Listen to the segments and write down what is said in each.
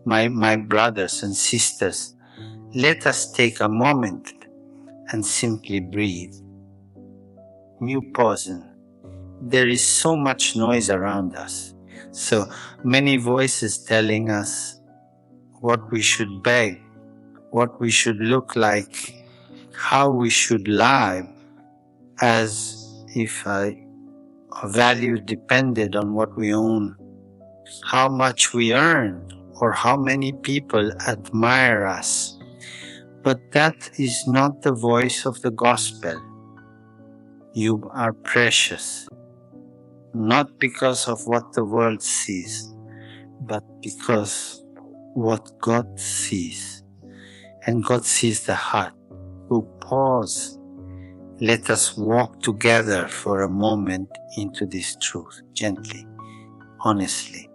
My brothers and sisters, let us take a moment and simply breathe. New pausing. There is so much noise around us, so many voices telling us what we should beg, what we should look like, how we should live, as if a value depended on what we own, how much we earn, or how many people admire us. But that is not the voice of the gospel. You are precious, not because of what the world sees, but because what God sees. And God sees the heart. So pause. Let us walk together for a moment into this truth, gently, honestly,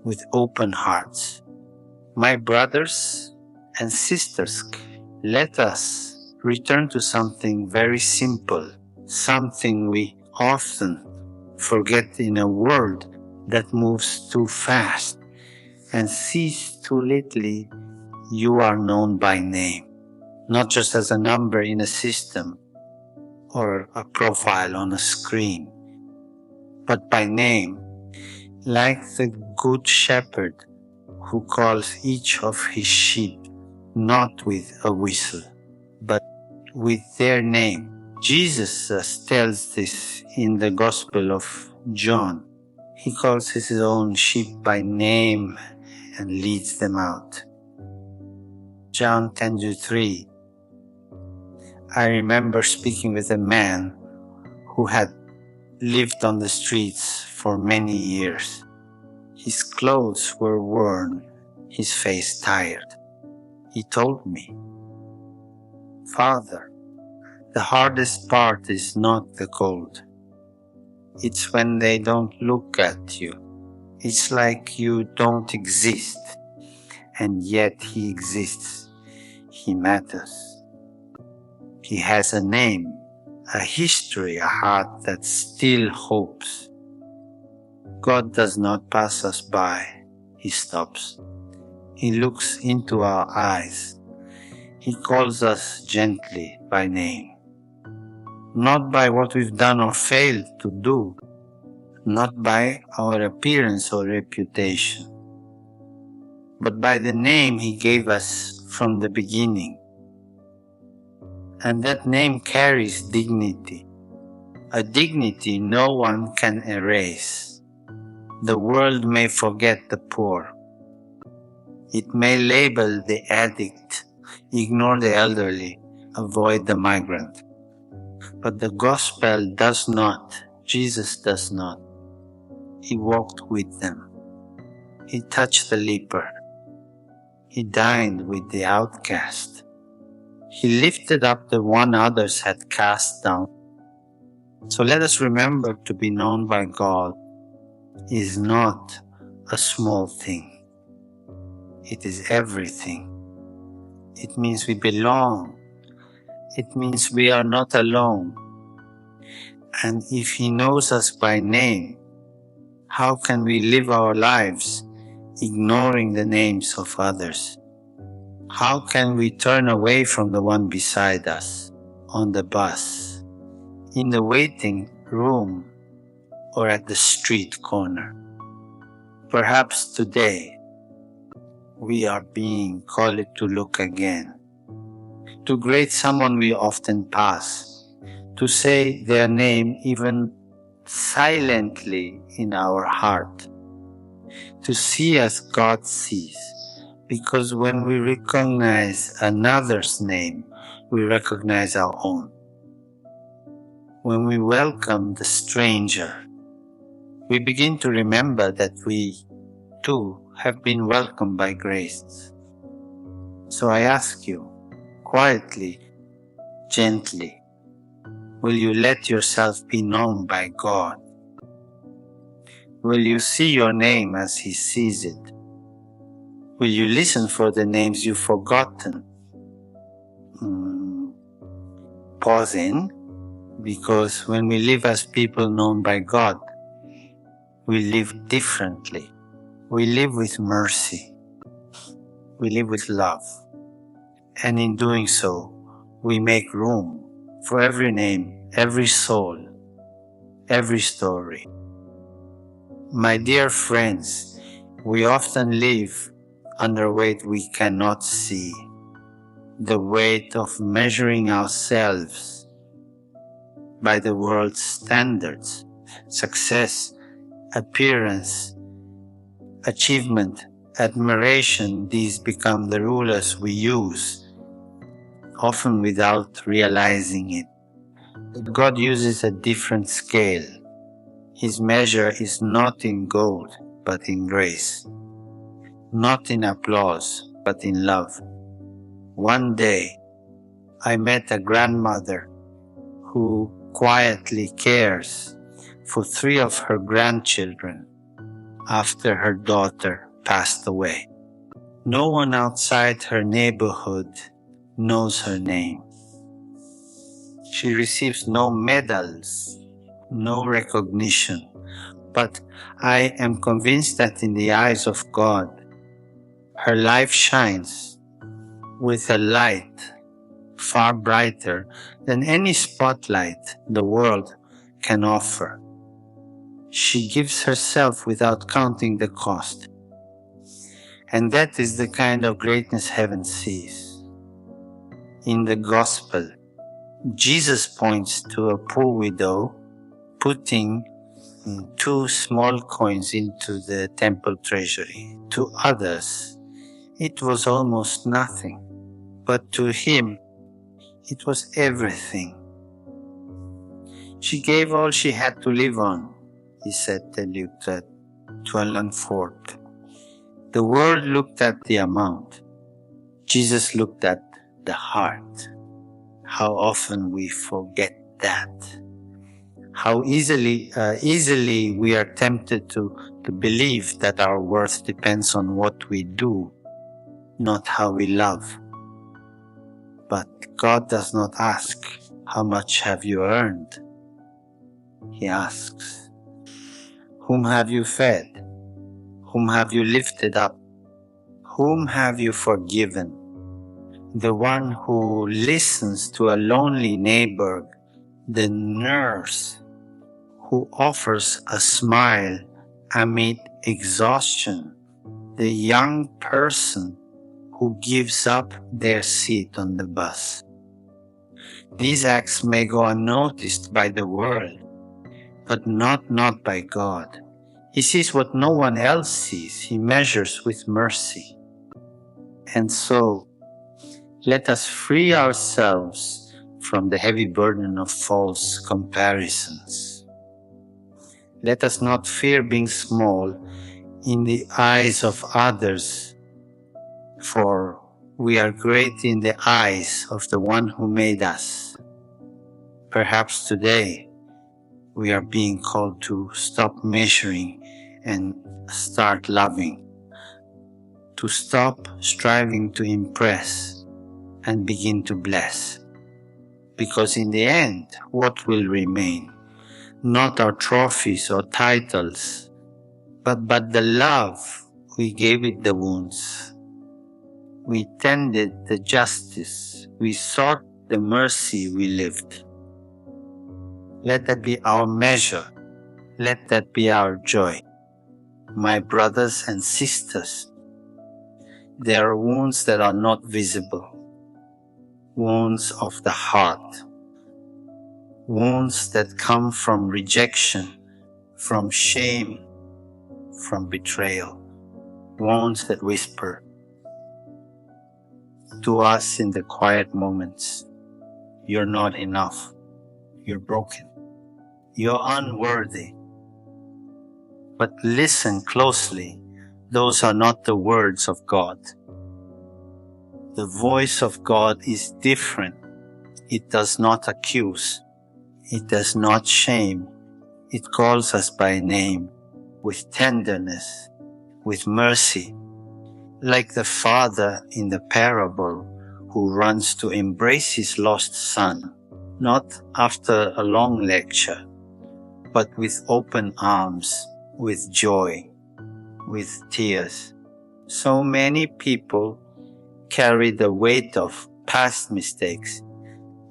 with open hearts. My brothers and sisters, let us return to something very simple, something we often forget in a world that moves too fast and sees too little. You are known by name, not just as a number in a system or a profile on a screen, but by name, like the good shepherd who calls each of his sheep not with a whistle, but with their name. Jesus tells this in the Gospel of John. He calls his own sheep by name and leads them out. John 10:3. I remember speaking with a man who had lived on the streets for many years. His clothes were worn, his face tired. He told me, Father, the hardest part is not the cold. It's when they don't look at you. It's like you don't exist, and yet he exists. He matters. He has a name, a history, a heart that still hopes. God does not pass us by. He stops. He looks into our eyes. He calls us gently by name. Not by what we've done or failed to do. Not by our appearance or reputation. But by the name He gave us from the beginning. And that name carries dignity. A dignity no one can erase. The world may forget the poor. It may label the addict, ignore the elderly, avoid the migrant. But the gospel does not. Jesus does not. He walked with them. He touched the leper. He dined with the outcast. He lifted up the one others had cast down. So let us remember to be known by God is not a small thing. It is everything. It means we belong. It means we are not alone. And if He knows us by name, how can we live our lives ignoring the names of others? How can we turn away from the one beside us, on the bus, in the waiting room, or at the street corner? Perhaps today we are being called to look again, to greet someone we often pass, to say their name even silently in our heart, to see as God sees. Because when we recognize another's name, we recognize our own. When we welcome the stranger, we begin to remember that we, too, have been welcomed by grace. So I ask you, quietly, gently, will you let yourself be known by God? Will you see your name as He sees it? Will you listen for the names you've forgotten? Pause in, because when we live as people known by God, we live differently. We live with mercy. we live with love. And in doing so, we make room for every name, every soul, every story. My dear friends, we often live under weight we cannot see, the weight of measuring ourselves by the world's standards, success, appearance, achievement, admiration. These become the rulers we use, often without realizing it. But God uses a different scale. His measure is not in gold, but in grace, not in applause, but in love. One day, I met a grandmother who quietly cares for 3 of her grandchildren after her daughter passed away. No one outside her neighborhood knows her name. She receives no medals, no recognition, but I am convinced that in the eyes of God, her life shines with a light far brighter than any spotlight the world can offer. She gives herself without counting the cost. And that is the kind of greatness heaven sees. In the gospel, Jesus points to a poor widow putting 2 small coins into the temple treasury. To others, it was almost nothing, but to him, it was everything. She gave all she had to live on, he said to Luke 12 and 4. The world looked at the amount. Jesus looked at the heart. How often we forget that. How easily we are tempted to believe that our worth depends on what we do, not how we love. But God does not ask, how much have you earned? He asks, whom have you fed? Whom have you lifted up? Whom have you forgiven? The one who listens to a lonely neighbor, the nurse who offers a smile amid exhaustion, the young person who gives up their seat on the bus. These acts may go unnoticed by the world, but not by God. He sees what no one else sees. He measures with mercy. And so, let us free ourselves from the heavy burden of false comparisons. Let us not fear being small in the eyes of others, for we are great in the eyes of the one who made us. Perhaps today we are being called to stop measuring and start loving, to stop striving to impress and begin to bless. Because in the end, what will remain? Not our trophies or titles, but the love we gave it the wounds. We tended the justice. We sought the mercy we lived. Let that be our measure. Let that be our joy. My brothers and sisters, there are wounds that are not visible. Wounds of the heart. Wounds that come from rejection, from shame, from betrayal. Wounds that whisper to us in the quiet moments, you're not enough. You're broken. You're unworthy. But listen closely. Those are not the words of God. The voice of God is different. It does not accuse. It does not shame. It calls us by name, with tenderness, with mercy, like the father in the parable who runs to embrace his lost son, not after a long lecture, but with open arms, with joy, with tears. So many people carry the weight of past mistakes,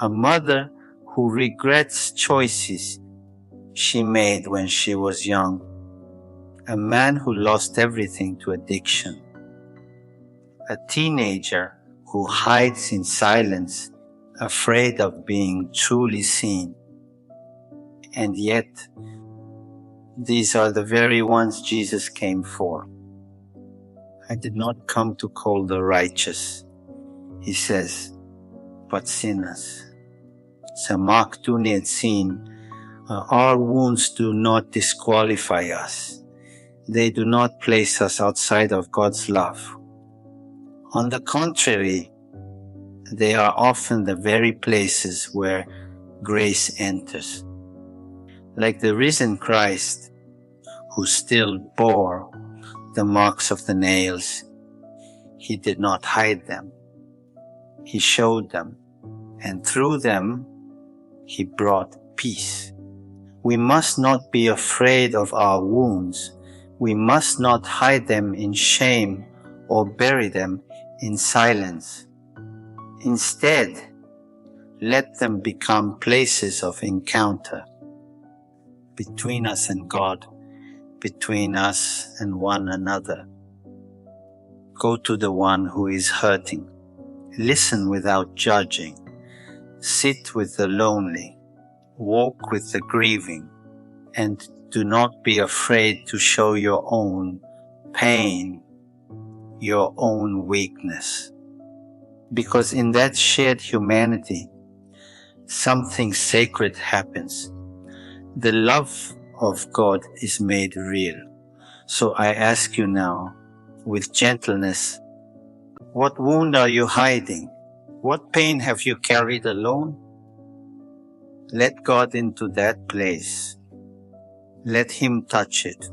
a mother who regrets choices she made when she was young, a man who lost everything to addiction, a teenager who hides in silence, afraid of being truly seen. And yet, these are the very ones Jesus came for. I did not come to call the righteous, he says, but sinners. Sa Mark tunay at sin, our wounds do not disqualify us. They do not place us outside of God's love. On the contrary, they are often the very places where grace enters. Like the risen Christ, who still bore the marks of the nails, he did not hide them. He showed them, and through them, he brought peace. We must not be afraid of our wounds. We must not hide them in shame or bury them in silence. Instead, let them become places of encounter between us and God, between us and one another. Go to the one who is hurting. Listen without judging. Sit with the lonely. Walk with the grieving. And do not be afraid to show your own pain, your own weakness. Because in that shared humanity, something sacred happens. The love of God is made real. So I ask you now, with gentleness, what wound are you hiding? What pain have you carried alone? Let God into that place. Let Him touch it,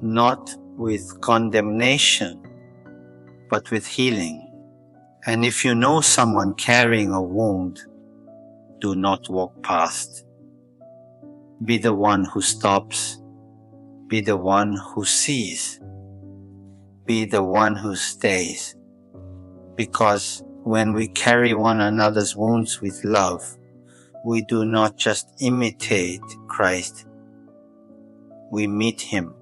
not with condemnation, but with healing. And if you know someone carrying a wound, do not walk past. Be the one who stops. Be the one who sees. Be the one who stays. Because when we carry one another's wounds with love, we do not just imitate Christ. We meet Him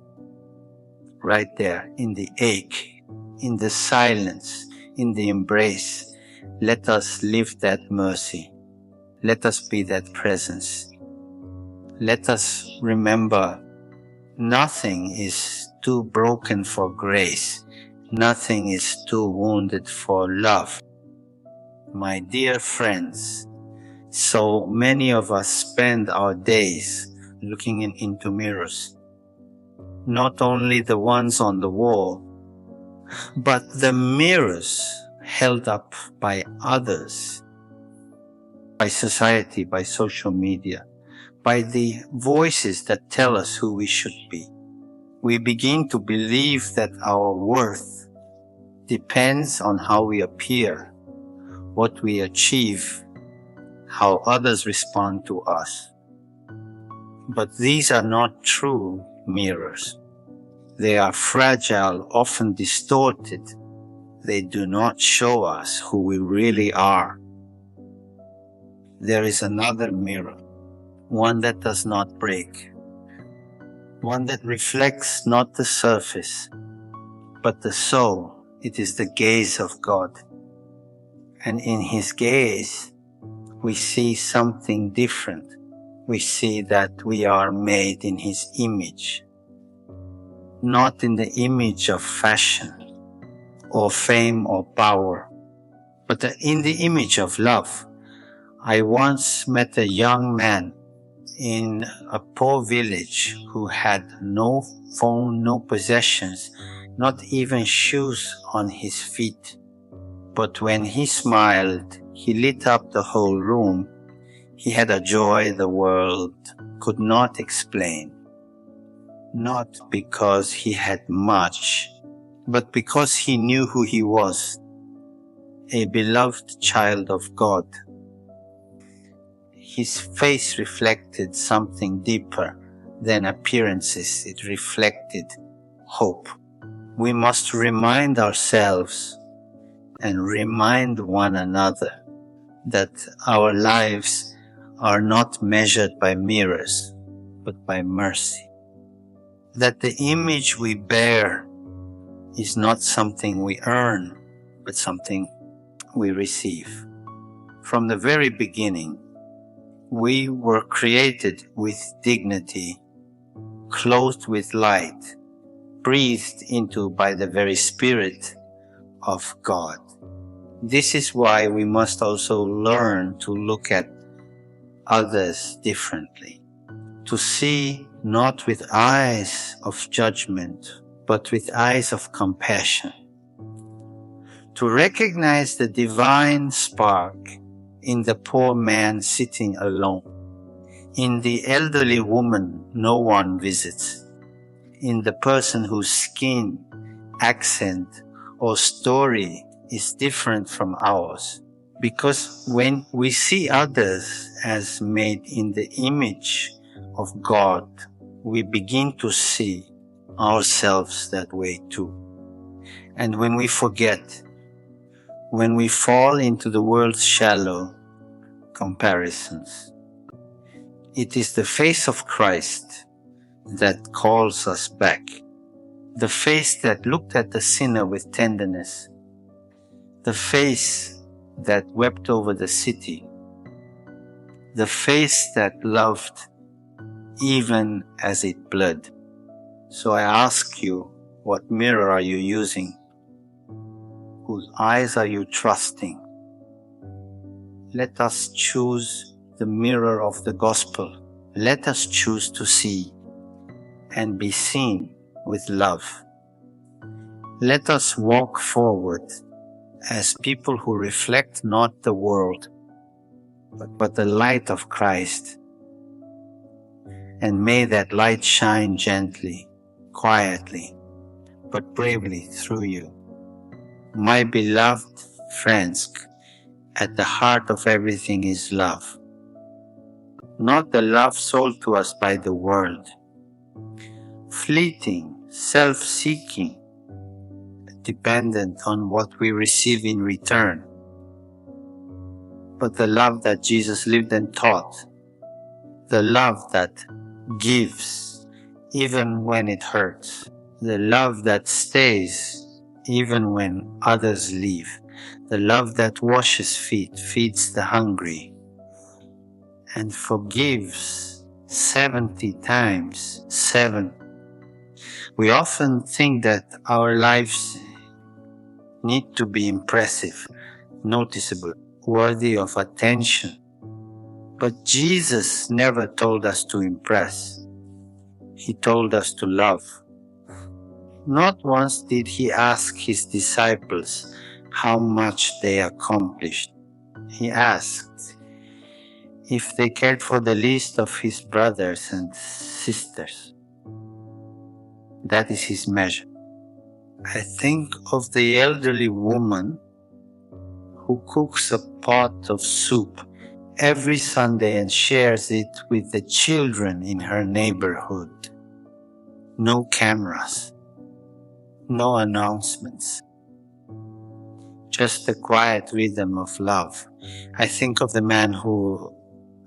right there in the ache, in the silence, in the embrace. Let us live that mercy. Let us be that presence. Let us remember nothing is too broken for grace. Nothing is too wounded for love. My dear friends, so many of us spend our days looking into mirrors. Not only the ones on the wall, but the mirrors held up by others, by society, by social media, by the voices that tell us who we should be. We begin to believe that our worth depends on how we appear, what we achieve, how others respond to us. But these are not true mirrors. They are fragile, often distorted. They do not show us who we really are. There is another mirror, one that does not break, one that reflects not the surface, but the soul. It is the gaze of God. And in His gaze, we see something different. We see that we are made in His image, not in the image of fashion or fame or power, but in the image of love. I once met a young man in a poor village who had no phone, no possessions, not even shoes on his feet. But when he smiled, he lit up the whole room. He had a joy the world could not explain. Not because he had much, but because he knew who he was, a beloved child of God. His face reflected something deeper than appearances. It reflected hope. We must remind ourselves and remind one another that our lives are not measured by mirrors, but by mercy. That the image we bear is not something we earn, but something we receive. From the very beginning, we were created with dignity, clothed with light, breathed into by the very Spirit of God. This is why we must also learn to look at others differently, to see not with eyes of judgment, but with eyes of compassion, to recognize the divine spark in the poor man sitting alone, in the elderly woman no one visits, in the person whose skin, accent, or story is different from ours. Because when we see others as made in the image of God, we begin to see ourselves that way too. And when we forget, when we fall into the world's shallow comparisons, it is the face of Christ that calls us back. The face that looked at the sinner with tenderness. The face that wept over the city. The face that loved even as it bled. So I ask you, what mirror are you using? Whose eyes are you trusting? Let us choose the mirror of the gospel. Let us choose to see and be seen with love. Let us walk forward as people who reflect not the world, but the light of Christ. And may that light shine gently, quietly, but bravely through you. My beloved friends, at the heart of everything is love. Not the love sold to us by the world, fleeting, self-seeking, dependent on what we receive in return, but the love that Jesus lived and taught, the love that gives even when it hurts, the love that stays even when others leave, the love that washes feet, feeds the hungry, and forgives 70 times 7. We often think that our lives need to be impressive, noticeable, worthy of attention. But Jesus never told us to impress. He told us to love. Not once did he ask his disciples how much they accomplished. He asked if they cared for the least of his brothers and sisters. That is his measure. I think of the elderly woman who cooks a pot of soup every Sunday and shares it with the children in her neighborhood. No cameras, no announcements, just the quiet rhythm of love. I think of the man who,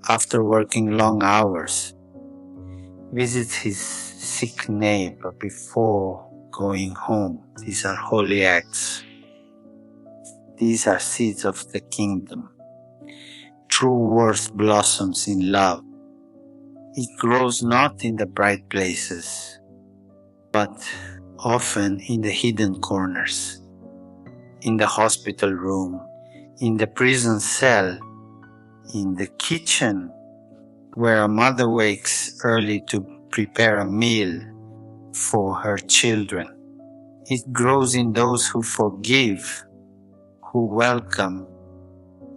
after working long hours, visits his sick neighbor before going home. These are holy acts. These are seeds of the kingdom. True worth blossoms in love. It grows not in the bright places, but often in the hidden corners, in the hospital room, in the prison cell, in the kitchen, where a mother wakes early to prepare a meal for her children. It grows in those who forgive, who welcome,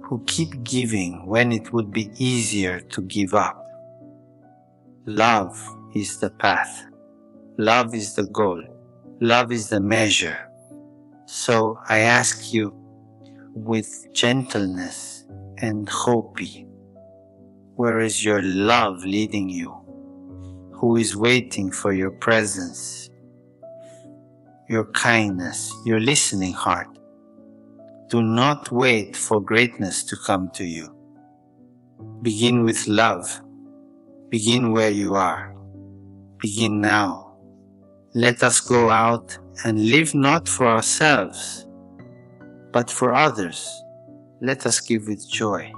who keep giving when it would be easier to give up. Love is the path. Love is the goal. Love is the measure. So I ask you with gentleness and hope, where is your love leading you? Who is waiting for your presence, your kindness, your listening heart? Do not wait for greatness to come to you. Begin with love. Begin where you are. Begin now. Let us go out and live not for ourselves, but for others. Let us give with joy.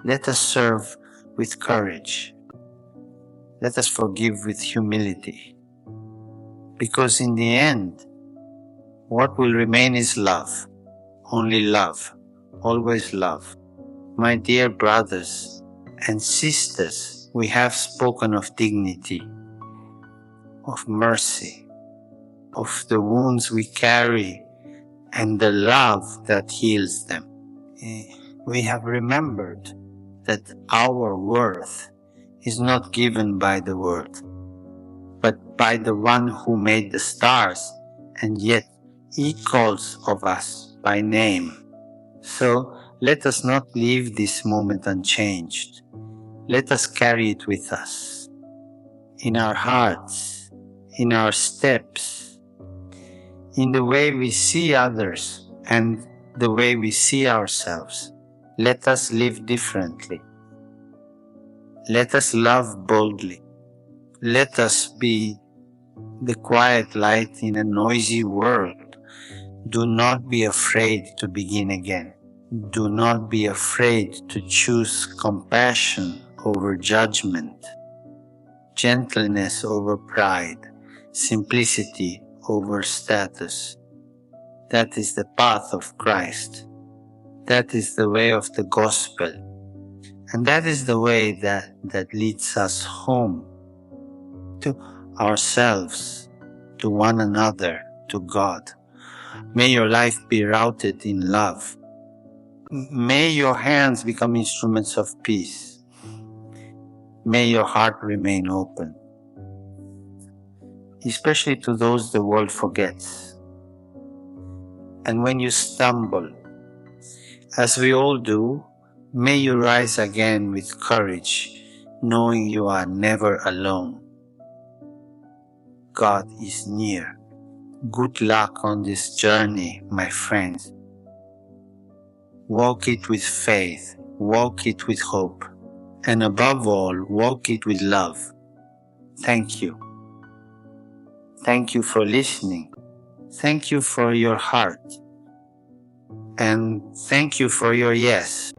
Let us serve with courage. Let us forgive with humility. Because in the end, what will remain is love. Only love. Always love. My dear brothers and sisters, we have spoken of dignity, of mercy, of the wounds we carry and the love that heals them. We have remembered that our worth is not given by the world, but by the one who made the stars, and yet he calls of us by name. So let us not leave this moment unchanged. Let us carry it with us, in our hearts, in our steps, in the way we see others and the way we see ourselves. Let us live differently. Let us love boldly. Let us be the quiet light in a noisy world. Do not be afraid to begin again. Do not be afraid to choose compassion over judgment, gentleness over pride, simplicity over status. That is the path of Christ. That is the way of the gospel. And that is the way that leads us home, to ourselves, to one another, to God. May your life be routed in love. May your hands become instruments of peace. May your heart remain open, especially to those the world forgets. And when you stumble, as we all do, may you rise again with courage, knowing you are never alone. God is near. Good luck on this journey, my friends. Walk it with faith, walk it with hope, and above all, walk it with love. Thank you. Thank you for listening. Thank you for your heart. And thank you for your yes.